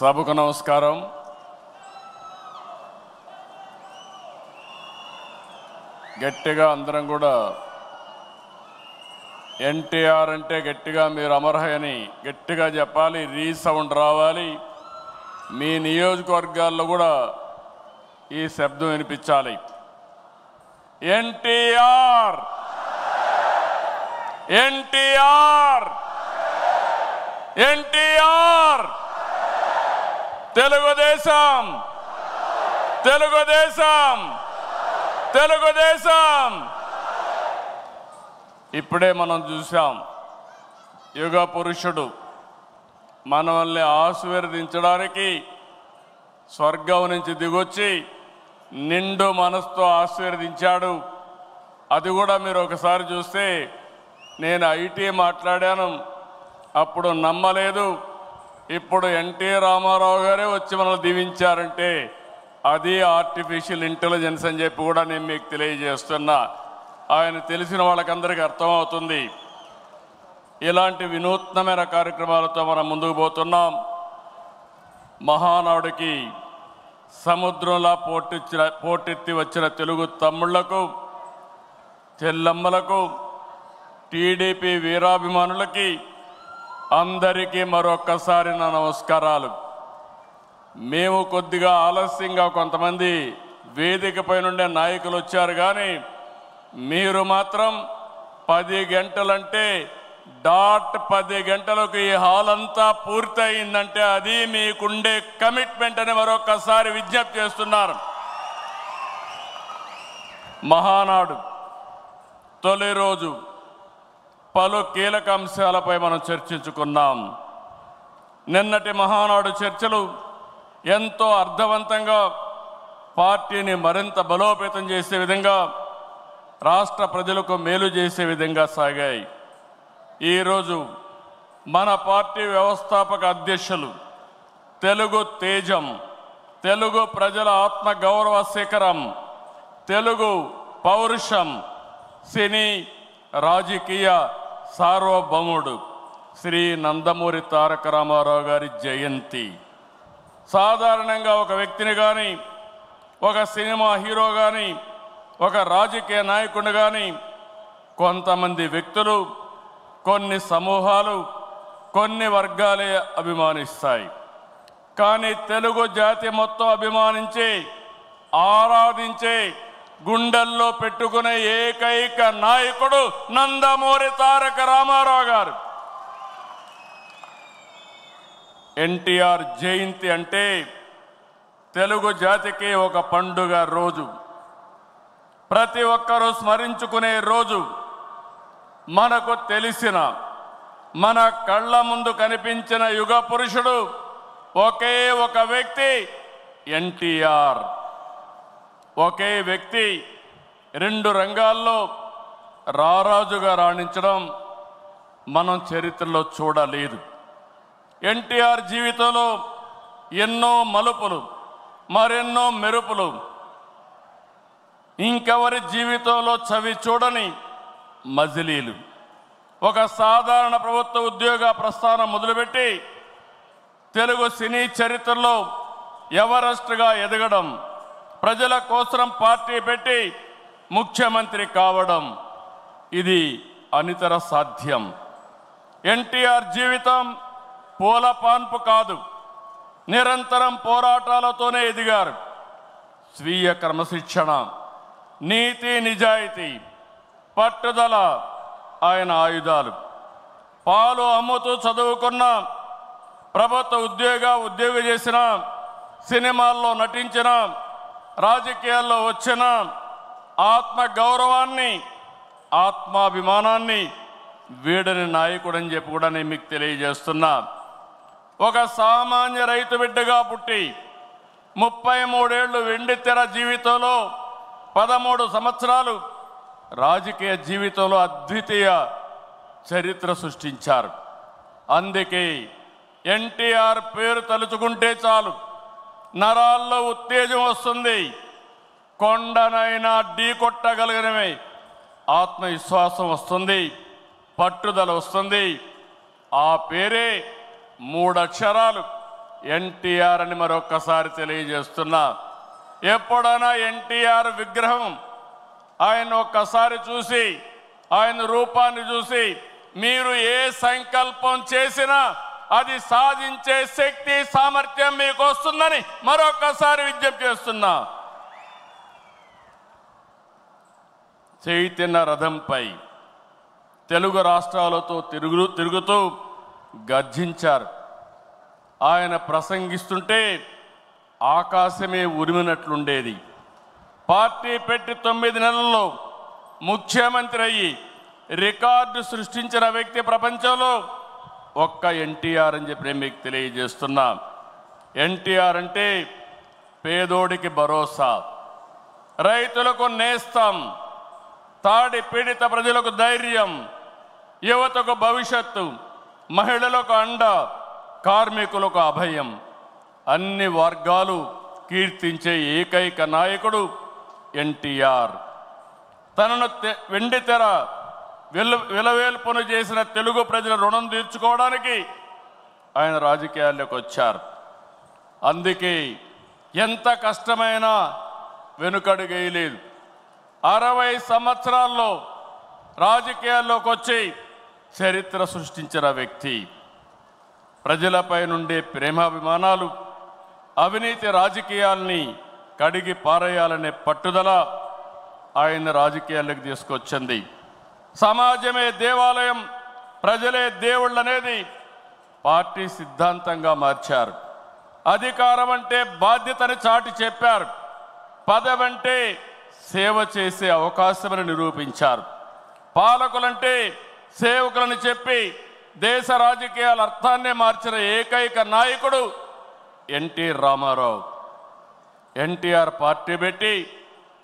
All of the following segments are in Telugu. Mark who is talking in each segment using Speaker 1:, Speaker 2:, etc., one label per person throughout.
Speaker 1: సభకు నమస్కారం. గట్టిగా అందరం కూడా ఎన్టీఆర్ అంటే గట్టిగా మీరు అమర్హయని గట్టిగా చెప్పాలి. రీసౌండ్ రావాలి. మీ నియోజకవర్గాల్లో కూడా ఈ శబ్దం వినిపించాలి. ఎన్టీఆర్, ఎన్టీఆర్, ఎన్టీఆర్, తెలుగుదేశం, తెలుగుదేశం, తెలుగుదేశం. ఇప్పుడే మనం చూసాం, యుగ పురుషుడు మనల్ని ఆశీర్వదించడానికి స్వర్గం నుంచి దిగొచ్చి నిండు మనసుతో ఆశీర్వదించాడు. అది కూడా మీరు ఒకసారి చూస్తే, నేను ఐటీ మాట్లాడాను, అప్పుడు నమ్మలేదు. ఇప్పుడు ఎన్టీ రామారావు గారే వచ్చి మనల్ని దీవించారంటే అది ఆర్టిఫిషియల్ ఇంటెలిజెన్స్ అని చెప్పి కూడా నేను మీకు తెలియజేస్తున్నా. ఆయన తెలిసిన వాళ్ళకందరికీ అర్థమవుతుంది. ఇలాంటి వినూత్నమైన కార్యక్రమాలతో మనం ముందుకు పోతున్నాం. మహానాడుకి సముద్రంలా పోటెత్తి వచ్చిన తెలుగు తమ్ముళ్లకు, చెల్లమ్మలకు, టీడీపీ వీరాభిమానులకి అందరికీ మరొక్కసారి నా నమస్కారాలు. మేము కొద్దిగా ఆలస్యంగా కొంతమంది వేదికపై నుండే నాయకులు వచ్చారు, కానీ మీరు మాత్రం 10 గంటలంటే డాట్ 10 గంటలకు ఈ హాల్ అంతా పూర్తయిందంటే అది మీకుండే కమిట్మెంట్ అని మరొక్కసారి విజ్ఞప్తి చేస్తున్నారు. మహానాడు తొలి రోజు పలు కీలక అంశాలపై మనం చర్చించుకున్నాం. నిన్నటి మహానాడు చర్చలు ఎంతో అర్థవంతంగా పార్టీని మరింత బలోపేతం చేసే విధంగా, రాష్ట్ర ప్రజలకు మేలు చేసే విధంగా సాగాయి. ఈరోజు మన పార్టీ వ్యవస్థాపక అధ్యక్షులు, తెలుగు తేజం, తెలుగు ప్రజల ఆత్మ గౌరవ శిఖరం, తెలుగు పౌరుషం, సినీ రాజకీయ సార్వభౌముడు శ్రీ నందమూరి తారక రామారావు గారి జయంతి. సాధారణంగా ఒక వ్యక్తిని కానీ, ఒక సినిమా హీరో కానీ, ఒక రాజకీయ నాయకుడిని కానీ కొంతమంది వ్యక్తులు, కొన్ని సమూహాలు, కొన్ని వర్గాలే అభిమానిస్తాయి. కానీ తెలుగు జాతి మొత్తం అభిమానించే, ఆరాధించే, గుండెల్లో పెట్టుకునే ఏకైక నాయకుడు నందమూరి తారక రామారావు గారు. ఎన్టీఆర్ జయంతి అంటే తెలుగు జాతికి ఒక పండుగ రోజు, ప్రతి ఒక్కరూ స్మరించుకునే రోజు. మనకు తెలిసిన, మన కళ్ళ ముందు కనిపించిన యుగ పురుషుడు ఒకే ఒక వ్యక్తి, ఎన్టీఆర్. ఒకే వ్యక్తి 2 రంగాల్లో రారాజుగా రాణించడం మనం చరిత్రలో చూడలేదు. ఎన్టీఆర్ జీవితంలో ఎన్నో మలుపులు, మరెన్నో మెరుపులు, ఇంకెవరి జీవితంలో చవి చూడని మజిలీలు. ఒక సాధారణ ప్రభుత్వ ఉద్యోగ ప్రస్థానం మొదలుపెట్టి తెలుగు సినీ చరిత్రలో ఎవరెస్ట్గా ఎదగడం, ప్రజల కోసం పార్టీ పెట్టి ముఖ్యమంత్రి కావడం, ఇది అనితర సాధ్యం. ఎన్టీఆర్ జీవితం పూల పాన్పు కాదు, నిరంతరం పోరాటాలతోనే ఎదిగారు. స్వీయ క్రమశిక్షణ, నీతి నిజాయితీ, పట్టుదల ఆయన ఆయుధాలు. పాలు అమ్ముతూ చదువుకున్న, ప్రభుత్వ ఉద్యోగం చేసిన, సినిమాల్లో నటించిన, రాజకీయాల్లో వచ్చిన, ఆత్మ గౌరవాన్ని, ఆత్మాభిమానాన్ని వీడని నాయకుడని చెప్పి కూడా నేను మీకు తెలియజేస్తున్నా. ఒక సామాన్య రైతు బిడ్డగా పుట్టి 33 ఏళ్ళు వెండితెర జీవితంలో 13 సంవత్సరాలు రాజకీయ జీవితంలో అద్వితీయ చరిత్ర సృష్టించారు. అందుకే ఎన్టీఆర్ పేరు తలుచుకుంటే చాలు నరాల్లో ఉత్తేజం వస్తుంది. కొండనైనా ఢీ కొట్టగలిగినవి ఆత్మవిశ్వాసం వస్తుంది, పట్టుదల వస్తుంది. ఆ పేరే 3 అక్షరాలు ఎన్టీఆర్ అని మరొక్కసారి తెలియజేస్తున్నా. ఎప్పుడైనా ఎన్టీఆర్ విగ్రహం ఆయన ఒక్కసారి చూసి, ఆయన రూపాన్ని చూసి మీరు ఏ సంకల్పం చేసినా అది సాధించే శక్తి సామర్థ్యం మీకు వస్తుందని మరొక్కసారి విజ్ఞప్తి చేస్తున్నా. చైతన్య రథంపై తెలుగు రాష్ట్రాలతో తిరుగుతూ గర్జించారు. ఆయన ప్రసంగిస్తుంటే ఆకాశమే ఉరిమినట్లుండేది. పార్టీ పెట్టి 9 నెలల్లో ముఖ్యమంత్రి అయ్యి రికార్డు సృష్టించిన వ్యక్తి ప్రపంచంలో ఒక్క ఎన్టీఆర్ అని చెప్పి మీకు తెలియజేస్తున్నా. ఎన్టీఆర్ అంటే పేదోడికి భరోసా, రైతులకు నేస్తం, తాడి పీడిత ప్రజలకు ధైర్యం, యువతకు భవిష్యత్తు, మహిళలకు అండ, కార్మికులకు అభయం. అన్ని వర్గాలు కీర్తించే ఏకైక నాయకుడు ఎన్టీఆర్. తనను వెండితెర విలవేల్పును చేసిన తెలుగు ప్రజల రుణం తీర్చుకోవడానికి ఆయన రాజకీయాల్లోకి వచ్చారు. అందుకే ఎంత కష్టమైనా వెనుకడుగేయలేదు. 60 సంవత్సరాల్లో రాజకీయాల్లోకి వచ్చి చరిత్ర సృష్టించిన వ్యక్తి. ప్రజలపై నుండే ప్రేమాభిమానాలు, అవినీతి రాజకీయాల్ని కడిగి పారేయాలనే పట్టుదల ఆయన రాజకీయాల్లోకి తీసుకొచ్చింది. సమాజమే దేవాలయం, ప్రజలే దేవుళ్ళు అనేది పార్టీ సిద్ధాంతంగా మార్చారు. అధికారం అంటే బాధ్యతని చాటి చెప్పారు. పదవంటే సేవ చేసే అవకాశమని నిరూపించారు. పాలకులంటే సేవకులని చెప్పి దేశ రాజకీయాల అర్థాన్నే మార్చిన ఏకైక నాయకుడు ఎన్టీ రామారావు. ఎన్టీఆర్ పార్టీ పెట్టి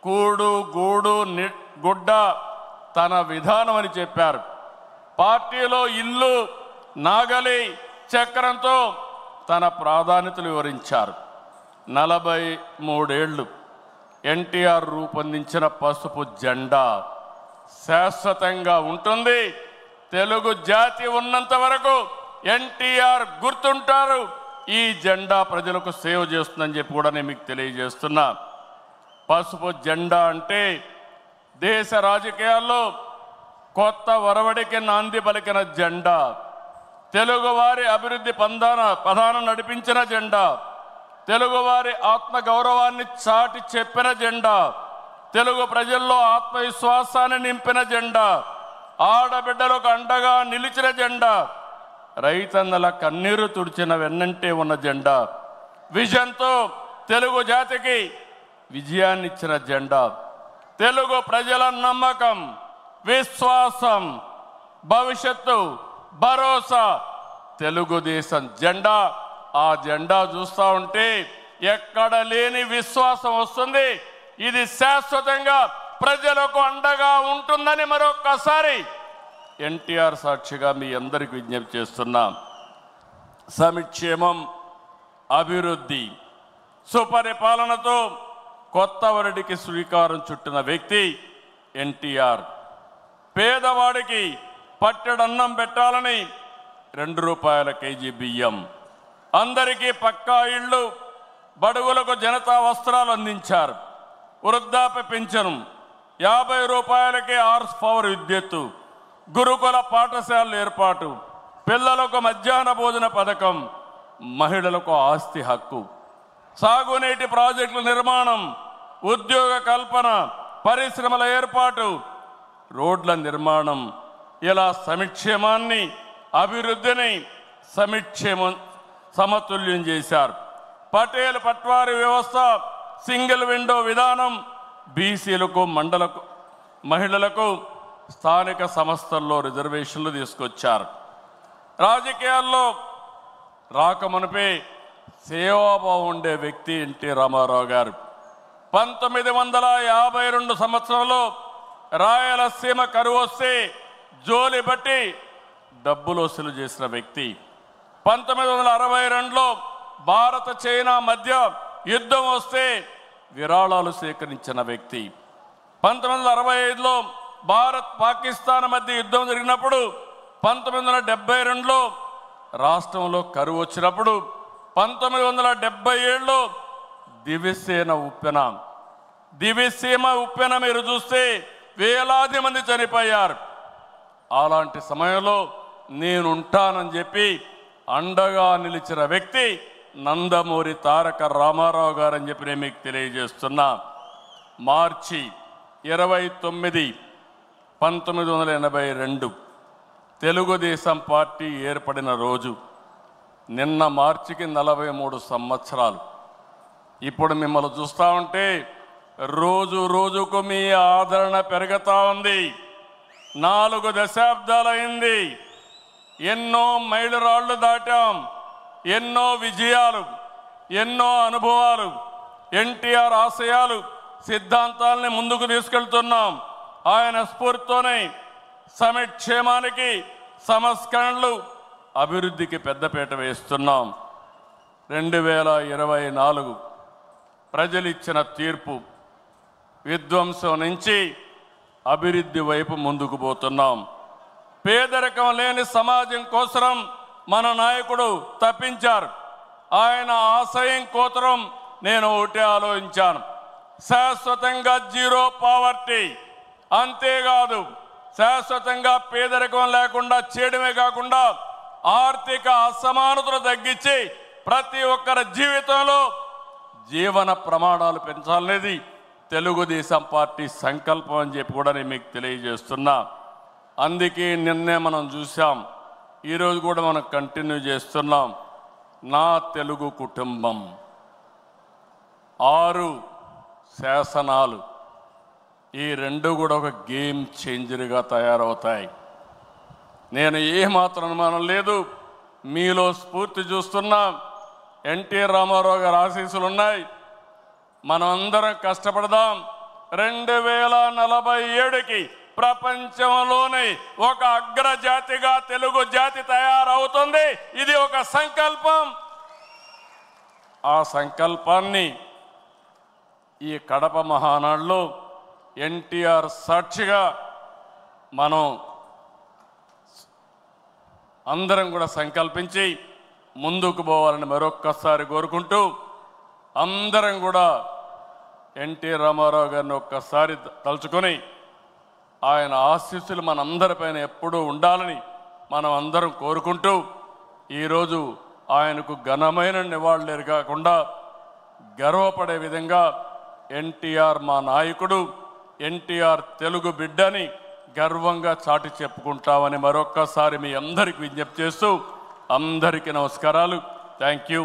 Speaker 1: కూడు గూడు గుడ్డ తన విధానం అని చెప్పారు. పార్టీలో ఇల్లు, నాగలి, చక్రంతో తన ప్రాధాన్యతలు వివరించారు. 43 ఏళ్ళు ఎన్టీఆర్ రూపొందించిన పసుపు జెండా శాశ్వతంగా ఉంటుంది. తెలుగు జాతి ఉన్నంత వరకు ఎన్టీఆర్ గుర్తుంటారు. ఈ జెండా ప్రజలకు సేవ చేస్తుందని చెప్పి కూడా నేను మీకు తెలియజేస్తున్నా. పసుపు జెండా అంటే దేశ రాజకీయాల్లో కొత్త వరవడికి నాంది పలికిన జెండా, తెలుగువారి అభివృద్ధి పదాన నడిపించిన జెండా, తెలుగువారి ఆత్మ గౌరవాన్ని చాటి చెప్పిన జెండా, తెలుగు ప్రజల్లో ఆత్మవిశ్వాసాన్ని నింపిన జెండా, ఆడబిడ్డలకు అండగా నిలిచిన జెండా, రైతన్నల కన్నీరు తుడిచిన వెన్నంటే ఉన్న జెండా, విజన్తో తెలుగు జాతికి విజయాన్నిచ్చిన జెండా, తెలుగు ప్రజల నమ్మకం, విశ్వాసం, భవిష్యత్తు, భరోసా తెలుగుదేశం జెండా. ఆ జెండా చూస్తూ ఉంటే ఎక్కడ లేని విశ్వాసం వస్తుంది. ఇది శాశ్వతంగా ప్రజలకు అండగా ఉంటుందని మరొక్కసారి ఎన్టీఆర్ సాక్షిగా మీ అందరికీ విజ్ఞప్తి చేస్తున్నాం. సంక్షేమం, అభివృద్ధి, సుపరిపాలనతో కొత్త వరడికి శ్రీకారం చుట్టిన వ్యక్తి ఎన్టీఆర్. పేదవాడికి పట్టెడన్నం పెట్టాలని 2 రూపాయల కేజీ బియ్యం, అందరికీ పక్కా ఇళ్ళు, బడుగులకు జనతా వస్త్రాలు అందించారు. వృద్ధాప్య పింఛను, 50 రూపాయలకే హార్స్ పవర్ విద్యుత్తు, గురుకుల పాఠశాలల ఏర్పాటు, పిల్లలకు మధ్యాహ్న భోజన పథకం, మహిళలకు ఆస్తి హక్కు, సాగునీటి ప్రాజెక్టుల నిర్మాణం, ఉద్యోగ కల్పన, పరిశ్రమల ఏర్పాటు, రోడ్ల నిర్మాణం. ఇలా సంక్షేమాన్ని, అభివృద్ధిని సమతుల్యం చేశారు. పటేల్ పట్వారీ వ్యవస్థ, సింగిల్ విండో విధానం, బీసీలకు, మహిళలకు స్థానిక సంస్థల్లో రిజర్వేషన్లు తీసుకొచ్చారు. రాజకీయాల్లో రాకమునిపే సేవాభావం ఉండే వ్యక్తి ఎన్టీ రామారావు గారు. 1952 సంవత్సరంలో రాయలసీమ కరువు వస్తే జోలి బట్టి డబ్బులు వసూలు చేసిన వ్యక్తి. 1962లో భారత చైనా మధ్య యుద్ధం వస్తే విరాళాలు సేకరించిన వ్యక్తి. 1965లో భారత్ పాకిస్తాన్ మధ్య యుద్ధం జరిగినప్పుడు 1972లో రాష్ట్రంలో కరువు వచ్చినప్పుడు 1977లో దివిసేన ఉప్పెన. దివిసీమ ఉప్పెన మీరు చూస్తే వేలాది మంది చనిపోయారు. అలాంటి సమయంలో నేనుంటానని చెప్పి అండగా నిలిచిన వ్యక్తి నందమూరి తారక రామారావు గారని చెప్పి నేను మీకు తెలియజేస్తున్నా. మార్చి 29, 1982 తెలుగుదేశం పార్టీ ఏర్పడిన రోజు. నిన్న మార్చికి 43 సంవత్సరాలు. ఇప్పుడు మిమ్మల్ని చూస్తూ ఉంటే రోజు రోజుకు మీ ఆదరణ పెరుగుతూ ఉంది. 4 దశాబ్దాలైంది. ఎన్నో మైలురాళ్లు దాటాం, ఎన్నో విజయాలు, ఎన్నో అనుభవాలు. ఎన్టీఆర్ ఆశయాలు, సిద్ధాంతాలని ముందుకు తీసుకెళ్తున్నాం. ఆయన స్ఫూర్తితోనే సమిక్షేమానికి, సంస్కరణలు, అభివృద్ధికి పెద్దపీట వేస్తున్నాం. 2024 ప్రజలిచ్చిన తీర్పు, విధ్వంసం నుంచి అభివృద్ధి వైపు ముందుకు పోతున్నాం. పేదరికం లేని సమాజం కోసం మన నాయకుడు తప్పించారు. ఆయన ఆశయం కోసరం నేను ఒకటే ఆలోచించాను, శాశ్వతంగా జీరో పావర్టీ. అంతేకాదు, శాశ్వతంగా పేదరికం లేకుండా చేయడమే కాకుండా ఆర్థిక అసమానతలు తగ్గించి ప్రతి ఒక్కరి జీవితంలో జీవన ప్రమాణాలు పెంచాలనేది తెలుగుదేశం పార్టీ సంకల్పం అని చెప్పి కూడా నేను మీకు తెలియజేస్తున్నా. అందుకే నిన్నే మనం చూసాం, ఈరోజు కూడా మనం కంటిన్యూ చేస్తున్నాం. నా తెలుగు కుటుంబం 6 శాసనాలు, ఈ 2 కూడా ఒక గేమ్ చేంజర్గా తయారవుతాయి. నేను ఏమాత్రం అనుమానం లేదు, మీలో స్ఫూర్తి చూస్తున్నా. ఎన్టీ రామారావు గారి ఆశీస్సులు ఉన్నాయి. మనం అందరం కష్టపడదాం. 2047కి ప్రపంచంలోనే ఒక అగ్రజాతిగా తెలుగు జాతి తయారవుతుంది. ఇది ఒక సంకల్పం. ఆ సంకల్పాన్ని ఈ కడప మహానాడులో ఎన్టీఆర్ సాక్షిగా మనం అందరం కూడా సంకల్పించి ముందుకు పోవాలని మరొక్కసారి కోరుకుంటూ, అందరం కూడా ఎన్టీ రామారావు గారిని ఒక్కసారి తలుచుకొని ఆయన ఆశీస్సులు మనందరిపైన ఎప్పుడూ ఉండాలని మనం అందరం కోరుకుంటూ, ఈరోజు ఆయనకు ఘనమైన నివాళులు కాకుండా గర్వపడే విధంగా ఎన్టీఆర్ మా నాయకుడు, ఎన్టీఆర్ తెలుగు బిడ్డని గర్వంగా చాటి చెప్పుకుంటామని మరొక్కసారి మీ అందరికి విజ్ఞప్తి చేస్తూ అందరికీ నమస్కారాలు. Thank you.